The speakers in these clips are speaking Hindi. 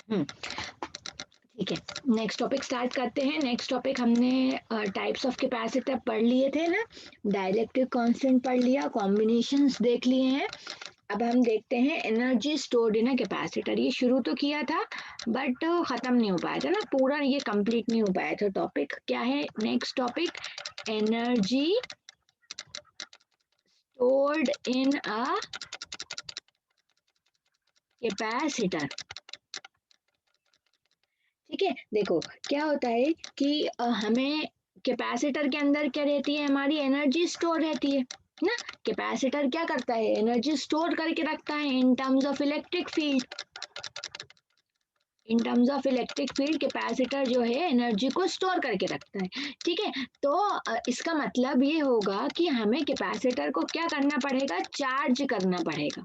हम्म, ठीक है, नेक्स्ट टॉपिक स्टार्ट करते हैं। नेक्स्ट टॉपिक हमने टाइप्स ऑफ कैपेसिटर पढ़ लिए थे ना, डाइलेक्ट्रिक कांस्टेंट पढ़ लिया, कॉम्बिनेशंस देख लिए हैं। अब हम देखते हैं energy stored in a capacitor. ये शुरू तो किया था बट खत्म नहीं हो पाया था ना, पूरा ये कंप्लीट नहीं हो पाया था। टॉपिक क्या है next topic? Energy stored in a capacitor. ठीक है, देखो क्या होता है कि हमें कैपेसिटर के अंदर क्या रहती है, हमारी एनर्जी स्टोर रहती है ना। कैपेसिटर क्या करता है, एनर्जी स्टोर करके रखता है in terms of electric field. In terms of electric field capacitor जो है एनर्जी को स्टोर करके रखता है। ठीक है, तो इसका मतलब ये होगा कि हमें कैपेसिटर को क्या करना पड़ेगा, चार्ज करना पड़ेगा।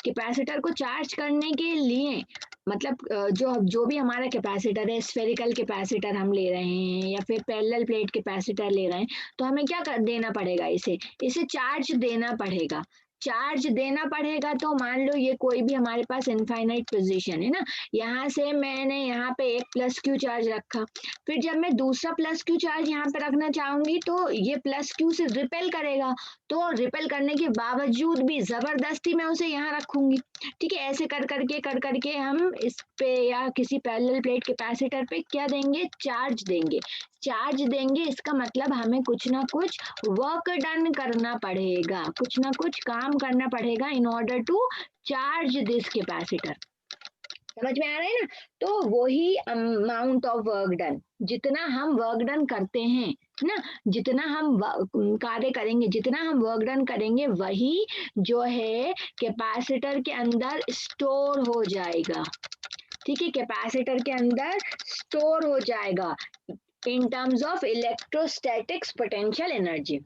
कैपेसिटर को चार्ज करने के लिए मतलब जो जो भी हमारा कैपेसिटर है, स्फेरिकल कैपेसिटर हम ले रहे हैं या फिर पैरेलल प्लेट कैपेसिटर ले रहे हैं, तो हमें क्या कर देना पड़ेगा, इसे इसे चार्ज देना पड़ेगा। चार्ज देना पड़ेगा तो मान लो ये कोई भी हमारे पास इनफाइनाइट पोजीशन है ना, यहाँ से मैंने यहाँ पे एक प्लस क्यू चार्ज रखा, फिर जब मैं दूसरा प्लस क्यू चार्ज यहाँ पे रखना चाहूंगी तो ये प्लस क्यू से रिपेल करेगा, तो रिपेल करने के बावजूद भी जबरदस्ती मैं उसे यहाँ रखूंगी। ठीक है, ऐसे कर करके हम इस पे या किसी पैरेलल प्लेट कैपेसिटर पे क्या देंगे, चार्ज देंगे। चार्ज देंगे इसका मतलब हमें कुछ ना कुछ वर्क डन करना पड़ेगा, कुछ ना कुछ काम करना पड़ेगा in order to charge this capacitor. समझ में आ रहा है ना? तो वही अमाउंट ऑफ वर्क डन, जितना हम वर्क डन करते हैं ना, जितना हम कार्य करेंगे, जितना हम वर्क डन करेंगे वही जो है कैपेसिटर के अंदर स्टोर हो जाएगा। ठीक है, कैपेसिटर के अंदर स्टोर हो जाएगा इन terms of electrostatics potential energy.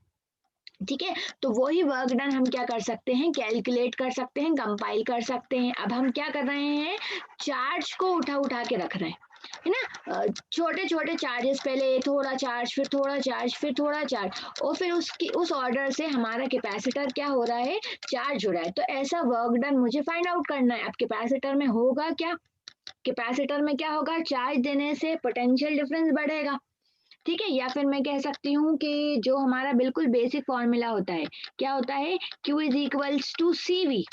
ठीक है, तो वही वर्क डन हम क्या कर सकते हैं, कैलकुलेट कर सकते हैं, कंपाइल कर सकते हैं। अब हम क्या कर रहे हैं, चार्ज को उठा उठा के रख रहे हैं, है ना। छोटे छोटे चार्जेस, पहले थोड़ा चार्ज, फिर थोड़ा चार्ज, फिर थोड़ा चार्ज, और फिर उसकी उस ऑर्डर से हमारा कैपेसिटर क्या हो रहा है, चार्ज हो रहा है। तो ऐसा वर्क डन मुझे फाइंड आउट करना है। अब कैपेसिटर में होगा क्या, कैपेसिटर में क्या होगा, चार्ज देने से पोटेंशियल डिफरेंस बढ़ेगा। ठीक है, या फिर मैं कह सकती हूँ कि जो हमारा बिल्कुल बेसिक फॉर्मूला होता है, क्या होता है, Q is equals to CV।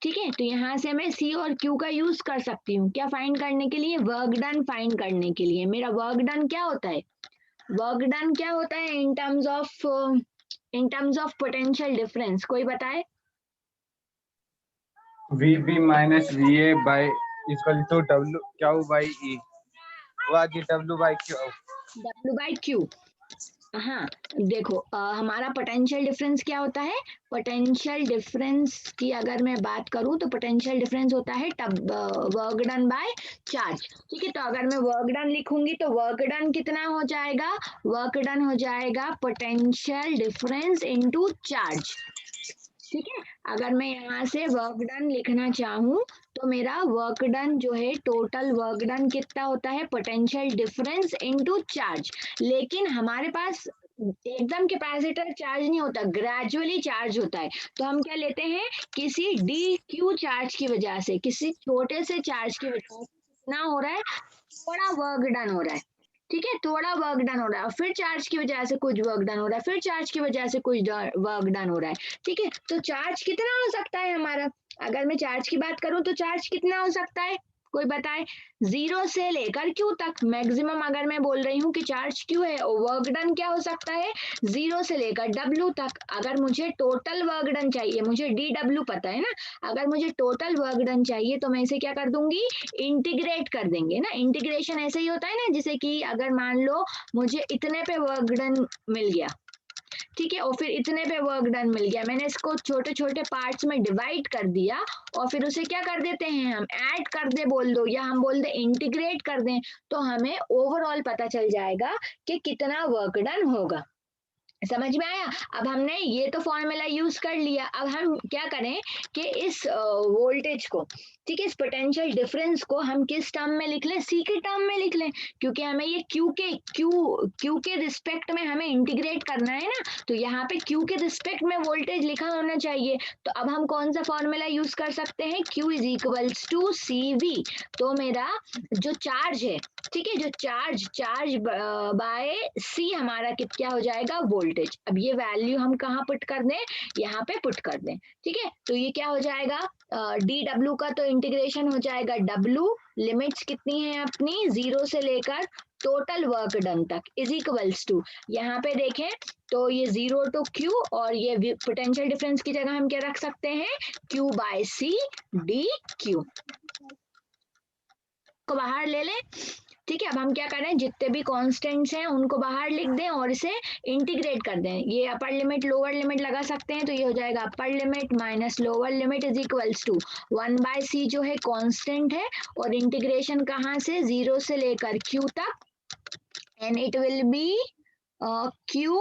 ठीक है, तो यहाँ से मैं C और Q का यूज कर सकती हूँ, क्या फाइंड करने के लिए, वर्क डन फाइंड करने के लिए। मेरा वर्क डन क्या होता है, वर्क डन क्या होता है in terms of potential difference, कोई बताए। VB minus VA by equal to W Q by E, वो आगे W बाई Q। W/Q। हाँ, देखो हमारा पोटेंशियल डिफरेंस क्या होता है, पोटेंशियल डिफरेंस की अगर मैं बात करूं तो पोटेंशियल डिफरेंस होता है तब वर्क डन बाय चार्ज। ठीक है, तो अगर मैं वर्क डन लिखूंगी तो वर्क डन कितना हो जाएगा, वर्क डन हो जाएगा पोटेंशियल डिफरेंस इनटू चार्ज। ठीक है, अगर मैं यहाँ से वर्क डन लिखना चाहूँ तो मेरा वर्क डन जो है, टोटल वर्क डन कितना होता है, पोटेंशियल डिफरेंस इनटू चार्ज। लेकिन हमारे पास एकदम कैपेसिटर चार्ज नहीं होता, ग्रेजुअली चार्ज होता है। तो हम क्या लेते हैं, किसी डी क्यू चार्ज की वजह से, किसी छोटे से चार्ज की वजह से कितना हो रहा है, थोड़ा वर्क डन हो रहा है। ठीक है, थोड़ा वर्क डन हो रहा है, और फिर चार्ज की वजह से कुछ वर्क डन हो रहा है, फिर चार्ज की वजह से कुछ वर्क डन हो रहा है। ठीक है, तो चार्ज कितना हो सकता है हमारा, अगर मैं चार्ज की बात करूं तो चार्ज कितना हो सकता है, कोई बताए। 0 से लेकर Q तक मैक्सिमम, अगर मैं बोल रही हूँ कि चार्ज Q है और वर्क डन क्या हो सकता है, 0 से लेकर W तक। अगर मुझे टोटल वर्क डन चाहिए, मुझे DW पता है ना, अगर मुझे टोटल वर्क डन चाहिए तो मैं इसे क्या कर दूंगी, इंटीग्रेट कर देंगे ना। इंटीग्रेशन ऐसे ही होता है ना, जैसे कि अगर मान लो मुझे इतने पे वर्क डन मिल गया, ठीक है, और फिर इतने पे वर्क डन मिल गया, मैंने इसको छोटे छोटे पार्ट्स में डिवाइड कर दिया, और फिर उसे क्या कर देते हैं, हम ऐड कर दे बोल दो, या हम बोल दे इंटीग्रेट कर दें, तो हमें ओवरऑल पता चल जाएगा कि कितना वर्क डन होगा। समझ में आया। अब हमने ये तो फॉर्मूला यूज कर लिया, अब हम क्या करें कि इस वोल्टेज को, ठीक है, इस पोटेंशियल डिफरेंस को हम किस टर्म में लिख लें, सी के टर्म में लिख लें, क्योंकि हमें ये क्यू के रिस्पेक्ट में हमें इंटीग्रेट करना है ना, तो यहाँ पे क्यू के रिस्पेक्ट में वोल्टेज लिखा होना चाहिए। तो अब हम कौन सा फॉर्मूला यूज कर सकते हैं, Q is equals to C V. तो मेरा जो चार्ज है, ठीक है, जो चार्ज बाय सी हमारा क्या हो जाएगा, वोल्टेज। अब ये वैल्यू हम कहाँ पुट कर दें, यहाँ पे पुट कर दें। ठीक है, तो ये क्या हो जाएगा, डी डब्ल्यू का तो इंटीग्रेशन हो जाएगा, डब्ल्यू लिमिट्स कितनी है अपनी, 0 से लेकर टोटल वर्क डन तक इज इक्वल्स टू, यहाँ पे देखें तो ये 0 टू Q, और ये पोटेंशियल डिफरेंस की जगह हम क्या रख सकते हैं, Q by C D Q को बाहर ले लें। ठीक है, अब हम क्या करें, जितने भी कांस्टेंट्स हैं उनको बाहर लिख दें और इसे इंटीग्रेट कर दें। ये अपर लिमिट लोअर लिमिट लगा सकते हैं, तो ये हो जाएगा upper limit minus lower limit is equals to 1/c जो है कांस्टेंट है, और इंटीग्रेशन कहाँ से, 0 से लेकर Q तक, and it will B Q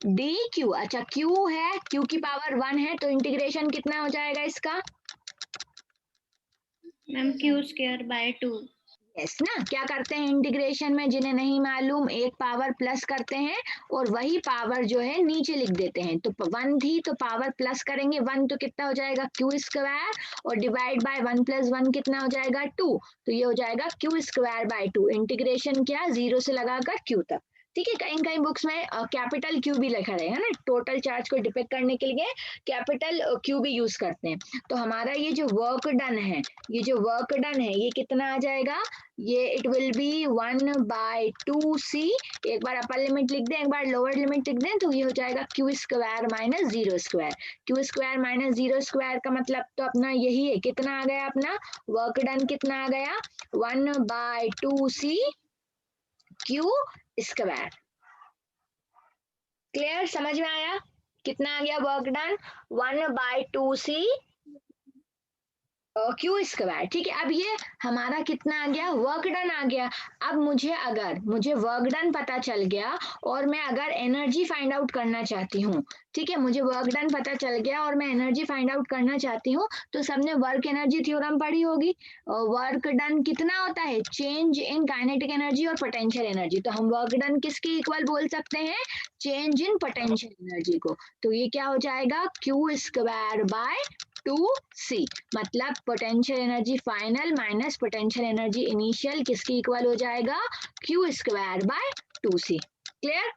D Q. अच्छा, Q है, Q की पावर 1 है, तो इंटीग्रेशन कितना हो जाएगा इसका, ma'am Q square by 2। Yes ना, क्या करते हैं इंटीग्रेशन में, जिन्हें नहीं मालूम एक पावर प्लस करते हैं और वही पावर जो है नीचे लिख देते हैं। तो 1 थी तो पावर प्लस करेंगे 1, तो कितना हो जाएगा Q स्क्वायर, और डिवाइड बाय 1 + 1 कितना हो जाएगा 2, तो ये हो जाएगा Q स्क्वायर बाय 2। इंटीग्रेशन क्या, 0 से लगाकर Q तक। ठीक है, कहीं कहीं बुक्स में कैपिटल Q भी लिखा रहेगा ना, टोटल चार्ज को डिपिक्ट करने के लिए कैपिटल Q भी यूज करते हैं। तो हमारा ये जो वर्क डन है, ये जो वर्क डन है ये कितना आ जाएगा, ये इट विल बी 1/2c। एक बार अपर लिमिट लिख दें, एक बार लोअर लिमिट लिख दें, तो ये हो जाएगा Q square minus 0 square. Q square minus 0 square का मतलब तो अपना यही है, कितना आ गया अपना वर्क डन, कितना आ गया 1/2c Q स्क्वायर। क्लियर, समझ में आया, कितना आ गया work done, 1/2c Q square. ठीक है, अब ये हमारा कितना आ गया, वर्क डन आ गया। अब मुझे वर्क डन पता चल गया और मैं अगर एनर्जी फाइंड आउट करना चाहती हूँ, ठीक है, मुझे वर्क डन पता चल गया और मैं एनर्जी फाइंड आउट करना चाहती हूँ, तो सबने वर्क एनर्जी थ्योरम पढ़ी होगी। वर्क डन कितना होता है, चेंज इन काइनेटिक एनर्जी और पोटेंशियल एनर्जी। तो हम वर्क डन किसके इक्वल बोल सकते हैं, चेंज इन पोटेंशियल एनर्जी को। तो ये क्या हो जाएगा, Q स्क्वायर बाय 2c, मतलब potential energy final minus potential energy initial किसकी इक्वल हो जाएगा, Q square by 2c। Clear,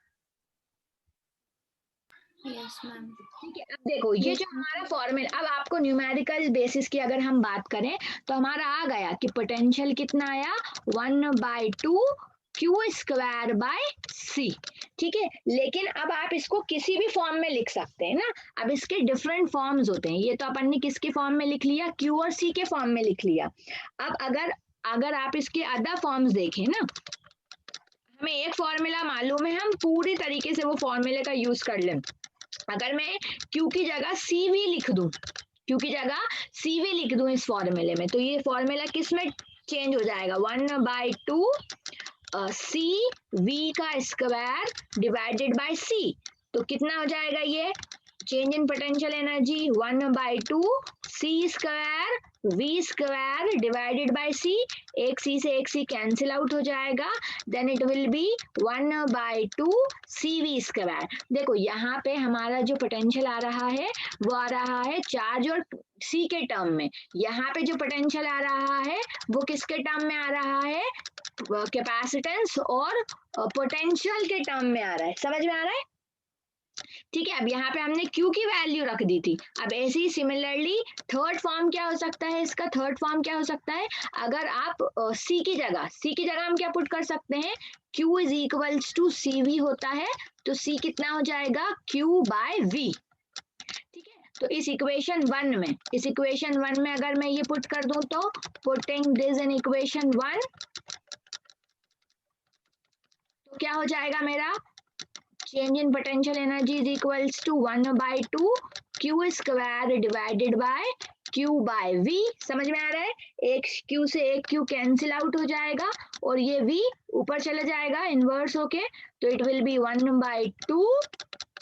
yes ma'am. ठीक है। अब देखो ये जो हमारा फॉर्मूला, अब आपको न्यूमेरिकल बेसिस की अगर हम बात करें तो हमारा आ गया कि पोटेंशियल कितना आया, 1/2 Q स्क्वायर बाय c। ठीक है, लेकिन अब आप इसको किसी भी फॉर्म में लिख सकते हैं ना। अब इसके डिफरेंट फॉर्म्स होते हैं, ये तो अपन ने किसके फॉर्म में लिख लिया, Q और C के फॉर्म में लिख लिया। अब अगर आप इसके अदर फॉर्म्स देखें ना, हमें एक फॉर्मूला मालूम है, हम पूरी तरीके से वो फॉर्मूले का यूज कर लें। अगर मैं Q की जगह CV लिख दूं, Q की जगह CV लिख दूं इस फॉर्मूले में, तो ये फॉर्मूला किस में चेंज हो जाएगा, 1/2 C V का स्क्वायर डिवाइडेड बाय C। तो कितना हो जाएगा ये, change in potential energy 1/2 C square V square divided bye C। एक C से एक C कैंसिल आउट हो जाएगा, then it will be 1/2 CV square. देखो यहाँ पे हमारा जो पोटेंशियल आ रहा है वो आ रहा है चार्ज और C के टर्म में, यहाँ पे जो पोटेंशियल आ रहा है वो किसके टर्म में आ रहा है, कैपेसिटेंस और पोटेंशियल के टर्म में आ रहा है। समझ में आ रहा है, ठीक है। अब यहाँ पे हमने Q की वैल्यू रख दी थी। अब ऐसे ही सिमिलरली थर्ड फॉर्म क्या हो सकता है, इसका थर्ड फॉर्म क्या हो सकता है, अगर आप C की जगह हम क्या पुट कर सकते हैं, Q is equals to CV होता है, तो C कितना हो जाएगा, Q बाय V। ठीक है, तो इस इक्वेशन 1 में अगर मैं ये पुट कर दूं, तो पुटिंग दिस इन इक्वेशन 1, तो क्या हो जाएगा मेरा, change in potential energy is equals to 1/2 Q square divided by Q by V। समझ में आ रहा है, एक Q से एक Q कैंसिल आउट हो जाएगा और ये V ऊपर चला जाएगा इनवर्स होके, तो it will be 1/2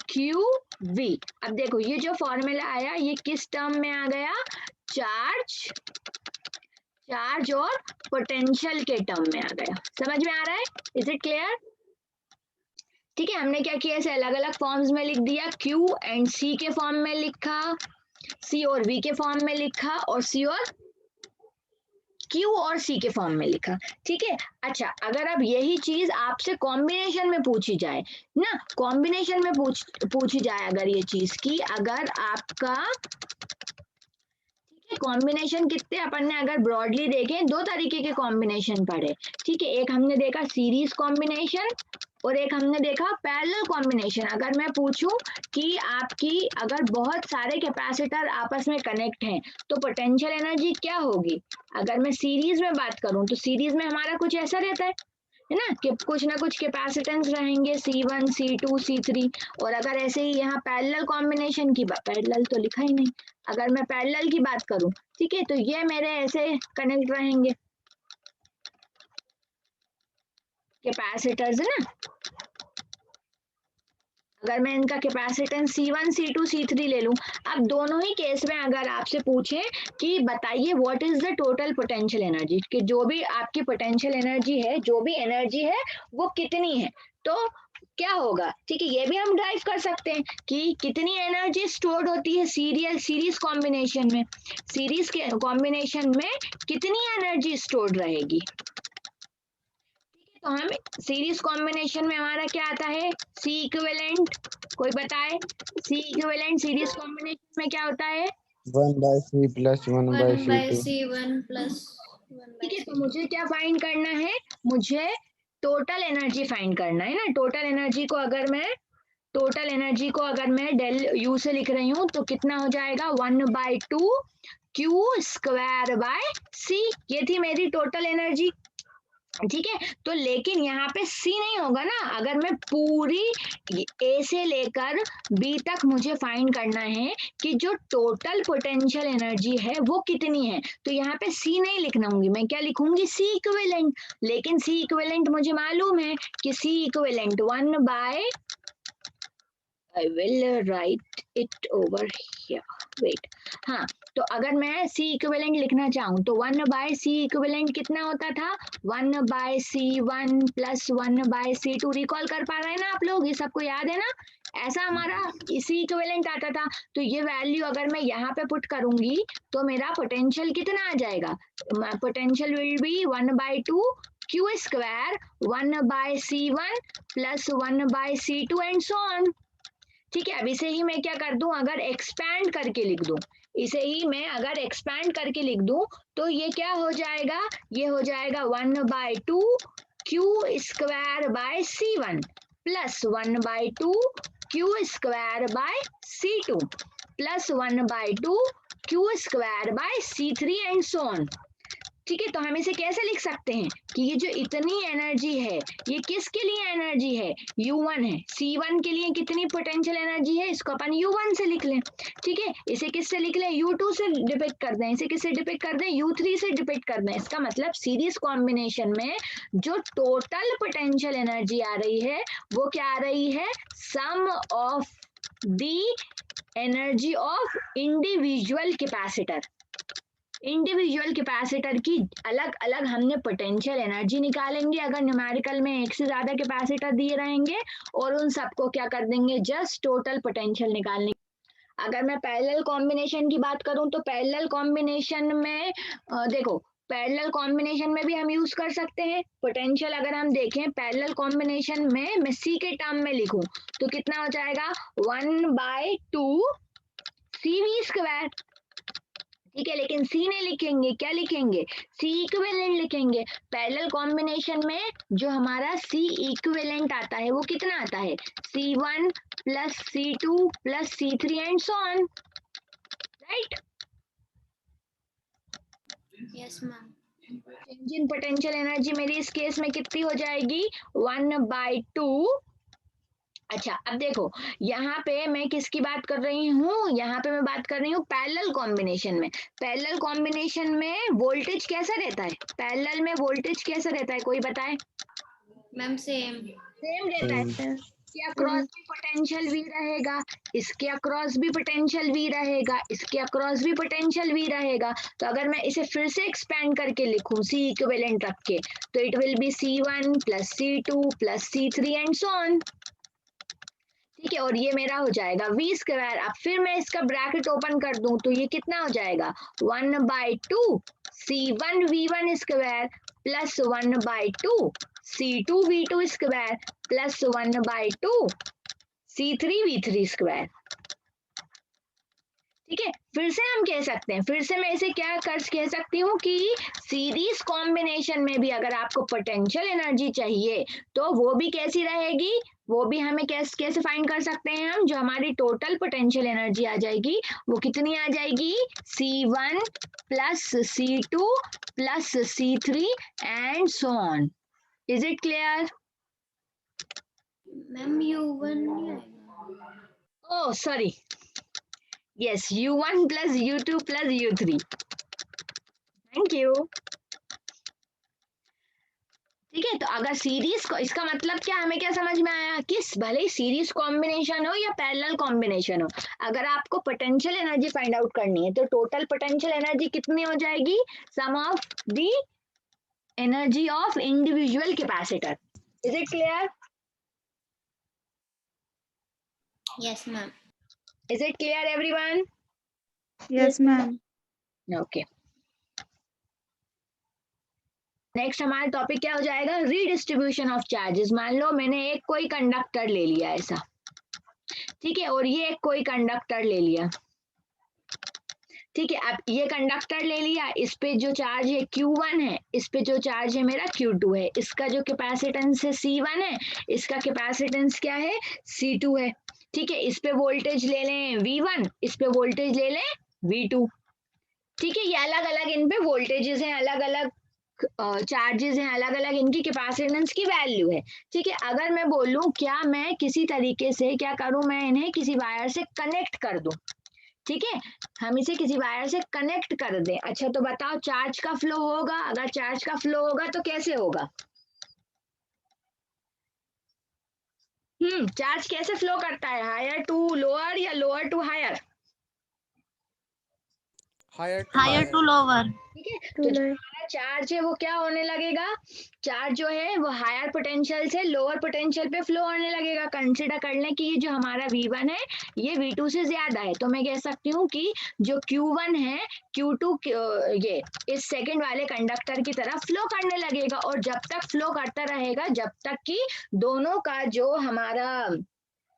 Q V। अब देखो ये जो फॉर्मूला आया ये किस टर्म में आ गया, चार्ज चार्ज और पोटेंशियल के टर्म में आ गया। समझ में आ रहा है? Is it clear? ठीक है, हमने क्या किया, इसे अलग अलग फॉर्म्स में लिख दिया, Q एंड C के फॉर्म में लिखा, C और V के फॉर्म में लिखा, और Q और C के फॉर्म में लिखा। ठीक है, अच्छा अगर अब यही चीज आपसे कॉम्बिनेशन में पूछी जाए ना, कॉम्बिनेशन में पूछी जाए अगर ये चीज की, अगर आपका कॉम्बिनेशन कितने अपन ने अगर ब्रॉडली देखें, दो तरीके के कॉम्बिनेशन पढ़े। ठीक है, एक हमने देखा सीरीज कॉम्बिनेशन और एक हमने देखा पैरेलल कॉम्बिनेशन। अगर मैं पूछूं कि आपकी अगर बहुत सारे कैपेसिटर आपस में कनेक्ट हैं तो पोटेंशियल एनर्जी क्या होगी, अगर मैं सीरीज में बात करूं तो सीरीज में हमारा कुछ ऐसा रहता है ना कि कुछ ना कुछ कैपेसिटेंस रहेंगे, C1 C2 C3। और अगर ऐसे ही यहाँ पैरेलल कॉम्बिनेशन की बात, पैरेलल तो लिखा ही नहीं, अगर मैं पैरेलल की बात करूं, ठीक है, तो ये मेरे ऐसे कनेक्ट रहेंगे कैपेसिटर्स है ना। अगर मैं इनका कैपेसिटेंस C1 C2 C3 ले लूं, अब दोनों ही केस में अगर आपसे पूछे कि बताइए what is the total potential energy, कि जो भी आपकी पोटेंशियल एनर्जी है, जो भी एनर्जी है वो कितनी है, तो क्या होगा। ठीक है, ये भी हम ड्राइव कर सकते हैं कि कितनी एनर्जी स्टोर्ड होती है सीरीज कॉम्बिनेशन में, सीरीज के कॉम्बिनेशन में कितनी एनर्जी स्टोर्ड रहेगी। तो हम सीरीज कॉम्बिनेशन में हमारा क्या आता है, C इक्विवेलेंट, कोई बताए C इक्विवेलेंट सीरीज कॉम्बिनेशन में क्या होता है, 1/C plus 1/C2। C1 plus 1 ठीक by है। तो C2. मुझे क्या फाइंड करना है, मुझे टोटल एनर्जी फाइंड करना है ना। टोटल एनर्जी को अगर मैं डेल U से लिख रही हूँ तो कितना हो जाएगा, 1/2 Q स्क्वायर बाय C, ये थी मेरी टोटल एनर्जी। ठीक है, तो लेकिन यहाँ पे C नहीं होगा ना, अगर मैं पूरी A से लेकर B तक मुझे फाइंड करना है कि जो टोटल पोटेंशियल एनर्जी है वो कितनी है, तो यहाँ पे C नहीं लिखना होंगी, मैं क्या लिखूंगी, C इक्विवेलेंट। लेकिन C इक्विवेलेंट मुझे मालूम है कि C equivalent 1 by, I will write it over here. Wait. हाँ, तो अगर मैं C इक्विवेलेंट लिखना चाहूँ तो 1/C इक्विवेलेंट कितना होता था, 1/C1 प्लस 1/C2। रिकॉल कर पा रहे हैं ना आप लोग, ये सबको याद है ना, ऐसा हमारा C इक्विवेलेंट आता था। तो ये वैल्यू अगर मैं यहाँ पे पुट करूंगी तो मेरा पोटेंशियल कितना आ जाएगा, potential will be 1/2 Q square 1/C1 plus 1/C2 and so on. ठीक है, अब इसे ही मैं क्या कर दूं, अगर एक्सपैंड करके लिख दूं, इसे ही मैं अगर एक्सपैंड करके लिख दूं तो ये क्या हो जाएगा, ये हो जाएगा 1/2 Q square by C1 plus 1/2 Q square by C2 plus 1/2 Q square by C3 and so on. ठीक है, तो हम इसे कैसे लिख सकते हैं कि ये जो इतनी एनर्जी है ये किसके लिए एनर्जी है, U1 है। C1 के लिए कितनी पोटेंशियल एनर्जी है, इसको अपन U1 से लिख लें। ठीक है, इसे किससे लिख लें, U2 से डिपिक्ट कर दें, इसे किससे डिपिक्ट कर दें, U3 से डिपिक्ट कर दें। इसका मतलब सीरीज कॉम्बिनेशन में जो टोटल पोटेंशियल एनर्जी आ रही है वो क्या आ रही है, sum of the energy of individual capacitor. Individual capacitor की अलग अलग हमने पोटेंशियल एनर्जी निकालेंगे अगर न्यूमेरिकल में एक से ज्यादा कैपेसिटर दिए रहेंगे, और उन सबको क्या कर देंगे, जस्ट टोटल पोटेंशियल निकालने। अगर मैं पैरेलल कॉम्बिनेशन की बात करूं तो पैरेलल कॉम्बिनेशन में देखो, पैरेलल कॉम्बिनेशन में भी हम यूज कर सकते हैं पोटेंशियल। अगर हम देखें पैरेलल कॉम्बिनेशन में मैं C के टर्म में लिखूं तो कितना हो जाएगा, 1/2 CV स्क्वायर। ठीक है, लेकिन C नहीं लिखेंगे, क्या लिखेंगे, C इक्विवेलेंट लिखेंगे। पैरेलल कॉम्बिनेशन में जो हमारा C इक्विवेलेंट आता है वो कितना आता है, C1 plus C2 plus C3 and so on, right. Yes, ma'am. Change in potential energy मेरी इस केस में कितनी हो जाएगी, 1/2। अच्छा, अब देखो यहाँ पे मैं किसकी बात कर रही हूँ, यहाँ पे मैं बात कर रही हूँ पैरेलल कॉम्बिनेशन में। पैरेलल कॉम्बिनेशन में वोल्टेज कैसा रहता है, पैरेलल में वोल्टेज कैसा रहता है, कोई बताए। Ma'am, same. सेम रहता है। इसके अक्रॉस भी पोटेंशियल V रहेगा, इसके अक्रॉस भी पोटेंशियल V रहेगा, इसके अक्रॉस भी पोटेंशियल V रहेगा। तो अगर मैं इसे फिर से एक्सपेंड करके लिखूं C इक्विवेलेंट रख के, तो it will B C1 plus C2 plus C3 and so on. ठीक है, और ये मेरा हो जाएगा V स्क्वायर। अब फिर मैं इसका ब्रैकेट ओपन कर दूं तो ये कितना हो जाएगा 1/2 C1 V1 square plus 1/2 C2 V2 square plus 1/2 C3 V3 square. ठीक है, फिर से हम कह सकते हैं, फिर से मैं इसे क्या कर कह सकती हूँ कि सीरीज कॉम्बिनेशन में भी अगर आपको पोटेंशियल एनर्जी चाहिए तो वो भी कैसी रहेगी, वो भी हमें कैसे फाइंड कर सकते हैं हम, जो हमारी टोटल पोटेंशियल एनर्जी आ जाएगी वो कितनी आ जाएगी C1 plus C2 plus C3 and so on. Is it clear? Ma'am U1 नहीं आएगा। Oh sorry, yes U1 plus U2 plus U3। Thank you. ठीक है, तो अगर सीरीज को, इसका मतलब क्या, हमें क्या समझ में आया कि भले ही सीरीज कॉम्बिनेशन हो या पैरेलल कॉम्बिनेशन हो, अगर आपको पोटेंशियल एनर्जी फाइंड आउट करनी है तो टोटल पोटेंशियल एनर्जी कितनी हो जाएगी, sum of the energy of individual capacitor. Is it clear? Yes, ma'am. Is it clear everyone? Yes, ma'am. Okay, next हमारा टॉपिक क्या हो जाएगा, रीडिस्ट्रीब्यूशन ऑफ चार्जेस। मान लो मैंने एक कोई कंडक्टर ले लिया ऐसा, ठीक है, और ये एक कोई कंडक्टर ले लिया। ठीक है, अब ये कंडक्टर ले लिया, इस पे जो चार्ज है Q1 है, इस पे जो चार्ज है मेरा Q2 है, इसका जो कैपेसिटेंस है C1 है, इसका कैपेसिटेंस क्या है C2 है। ठीक है, इस पे वोल्टेज ले लें V1, इस पे वोल्टेज ले लें V2। ठीक है, ये अलग अलग इन पे वोल्टेजेस हैं, अलग अलग चार्जेस हैं, अलग अलग इनकी कैपेसिटेंस की वैल्यू है। ठीक है, अगर मैं बोलूं क्या मैं किसी तरीके से क्या करूं, मैं इन्हें किसी वायर से कनेक्ट कर दूं। ठीक है, हम इसे किसी वायर से कनेक्ट कर दें। अच्छा तो बताओ चार्ज का फ्लो होगा, अगर चार्ज का फ्लो होगा तो कैसे होगा? चार्ज कैसे फ्लो करता है, हायर टू लोअर या lower to higher? Higher to lower. ठीक है, तो जो हमारा चार्ज है वो क्या होने लगेगा, चार्ज जो है वो हायर पोटेंशियल से लोअर पोटेंशियल पे फ्लो होने लगेगा। कंसीडर कर लें कि ये जो हमारा V1 है ये V2 से ज्यादा है, तो मैं कह सकती हूँ कि जो Q1 है Q2 ये इस सेकंड वाले कंडक्टर की तरफ फ्लो करने लगेगा, और जब तक फ्लो करता रहेगा जब तक कि दोनों का जो हमारा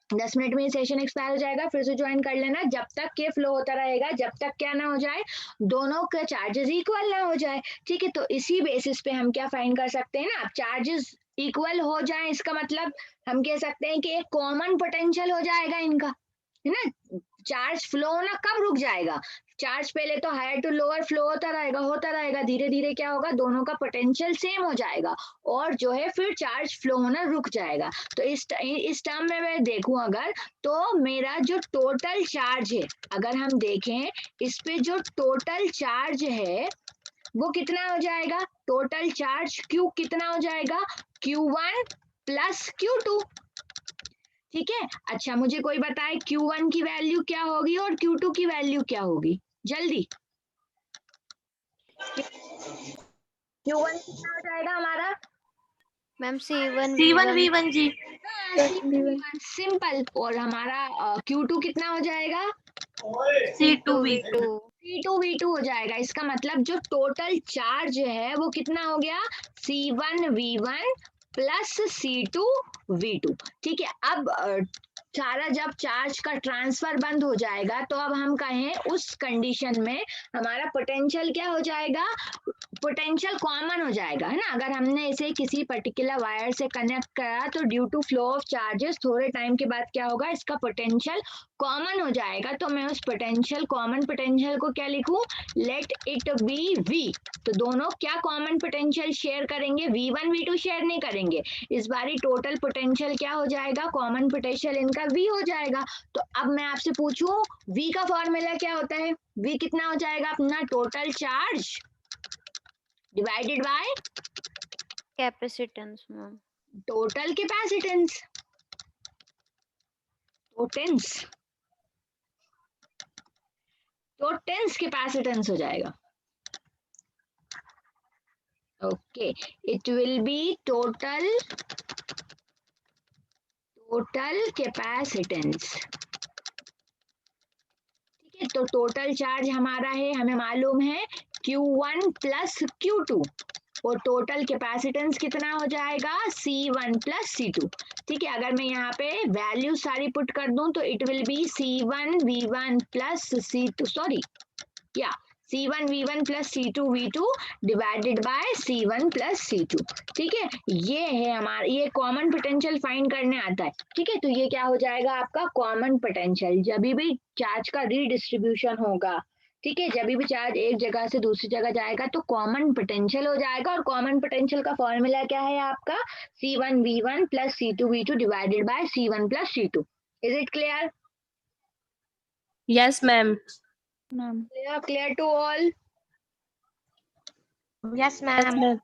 10 मिनट में सेशन एक्सपायर हो जाएगा, फिर से ज्वाइन कर लेना, जब तक के फ्लो होता रहेगा, जब तक क्या ना हो जाए, दोनों के चार्जेस इक्वल ना हो जाए। ठीक है, तो इसी बेसिस पे हम क्या फाइंड कर सकते हैं ना, अब चार्जेस इक्वल हो जाए इसका मतलब हम कह सकते हैं कि एक कॉमन पोटेंशियल हो जाएगा इनका, है ना। चार्ज फ्लो होना कब रुक जाएगा, चार्ज पहले तो हायर टू लोअर फ्लो होता रहेगा, धीरे धीरे क्या होगा, दोनों का पोटेंशियल सेम हो जाएगा, और जो है फिर चार्ज फ्लो होना रुक जाएगा। तो इस टर्म में मैं देखूं अगर, तो मेरा जो टोटल चार्ज है, अगर हम देखें इस पे जो टोटल चार्ज है वो कितना हो जाएगा, टोटल चार्ज Q कितना हो जाएगा, Q1 प्लस Q2। ठीक है, अच्छा मुझे कोई बताए Q1 की वैल्यू क्या होगी और Q2 की वैल्यू क्या होगी, जल्दी। Q1 कितना हो जाएगा हमारा, ma'am C1 C1 V1 V1 जी. सिंपल, और हमारा Q2 कितना हो जाएगा, C2 V2. V2 C2 V2 हो जाएगा। इसका मतलब जो टोटल चार्ज है वो कितना हो गया, C1 V1 plus C2 V2। ठीक है, अब सारा जब चार्ज का ट्रांसफर बंद हो जाएगा तो अब हम कहें उस कंडीशन में हमारा पोटेंशियल क्या हो जाएगा, पोटेंशियल कॉमन हो जाएगा, है ना। अगर हमने इसे किसी पर्टिकुलर वायर से कनेक्ट करा तो due to flow of charges थोड़े टाइम के बाद क्या होगा, इसका पोटेंशियल कॉमन हो जाएगा। तो मैं उस पोटेंशियल, कॉमन पोटेंशियल को क्या लिखूं, लेट इट बी V। तो दोनों क्या कॉमन पोटेंशियल शेयर करेंगे, V1 V2 शेयर नहीं करेंगे। इस बारी टोटल पोटेंशियल क्या हो जाएगा, कॉमन पोटेंशियल इनका V हो जाएगा। तो अब मैं आपसे पूछूं V का फॉर्मूला क्या होता है, V कितना हो जाएगा अपना, total charge divided by capacitance ma'am. Total capacitance. तो टेंस कैपेसिटेंस हो जाएगा. Okay, it will B total capacitance. ठीक है, तो टोटल चार्ज हमारा है, हमें मालूम है Q1 प्लस Q2 और टोटल कैपेसिटेंस कितना हो जाएगा C1 प्लस C2. ठीक है, अगर मैं यहाँ पे वैल्यू सारी पुट कर दूं तो it will B C1 V1 plus C2 sorry या C1 V1 plus C2 V2 divided by C1 plus C2. ठीक है, ये है हमारा, ये कॉमन पोटेंशियल फाइंड करने आता है. ठीक है, तो ये क्या हो जाएगा आपका कॉमन पोटेंशियल. जब भी चार्ज का रीडिस्ट्रीब्यूशन होगा, ठीक है, जब भी चार्ज एक जगह से दूसरी जगह जाएगा तो कॉमन पोटेंशियल हो जाएगा. और कॉमन पोटेंशियल का फॉर्मूला क्या है आपका C1 V1 plus C2 V2 divided by C1 plus C2. Is it clear? Yes, ma'am. Clear to all? Yes, Yes, ma'am.